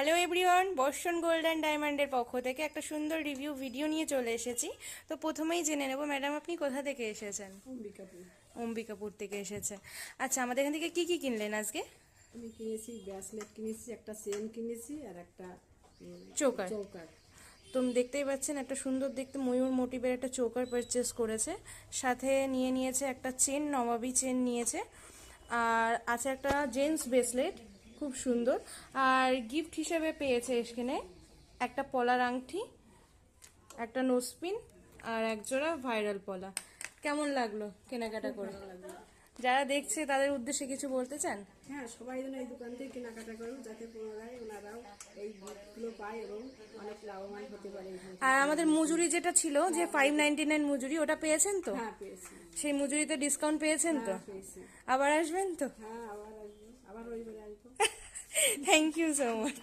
Hello everyone, বর্ষণ gold and ডায়মন্ডের পক্ষ থেকে একটা সুন্দর রিভিউ ভিডিও নিয়ে চলে এসেছি। তো প্রথমেই জেনে নেব, ম্যাডাম আপনি কোথা থেকে এসেছেন? অম্বিকাপুর। অম্বিকাপুর থেকে এসেছে। আচ্ছা, আমাদের এখান থেকে কি কি কিনলেন আজকে? আমি কিনেছি ব্রেসলেট কিনেছি, একটা চেন কিনেছি আর একটা চোকার। চৌকার। তো দেখতেই পাচ্ছেন একটা সুন্দর দেখতে ময়ূর মোটিভের একটা চোকার পারচেস করেছে, সাথে নিয়ে নিয়েছে একটা চেন, নবাবী চেন নিয়েছে, আর আছে একটা জেন্টস ব্রেসলেট খুব সুন্দর, আর গিফট হিসেবে পেয়েছে এখানে একটা পলার আংটি, একটা নোজপিন আর একজোড়া ভাইরাল পলা। কেমন লাগলো কেনাকাটা করে? যারা দেখছে তাদের উদ্দেশ্যে কিছু বলতে চান? হ্যাঁ, সবাই যেন এই দোকান থেকে কেনাকাটা করুন, যাতে পুনরায় ওনারাও এই গিফটগুলো পায় এবং অনেক লাভবান হতে পারে এখান থেকে। আর আমাদের মজুরি যেটা ছিল যে 599 মজুরি, ওটা পেয়েছেন তো? হ্যাঁ, পেয়েছি। সেই মজুরিতে ডিসকাউন্ট পেয়েছেন তো? হ্যাঁ, পেয়েছি। আবার আসবেন তো? হ্যাঁ, আবার আসবো, আবার রবিবারে আসবো। Thank you so much.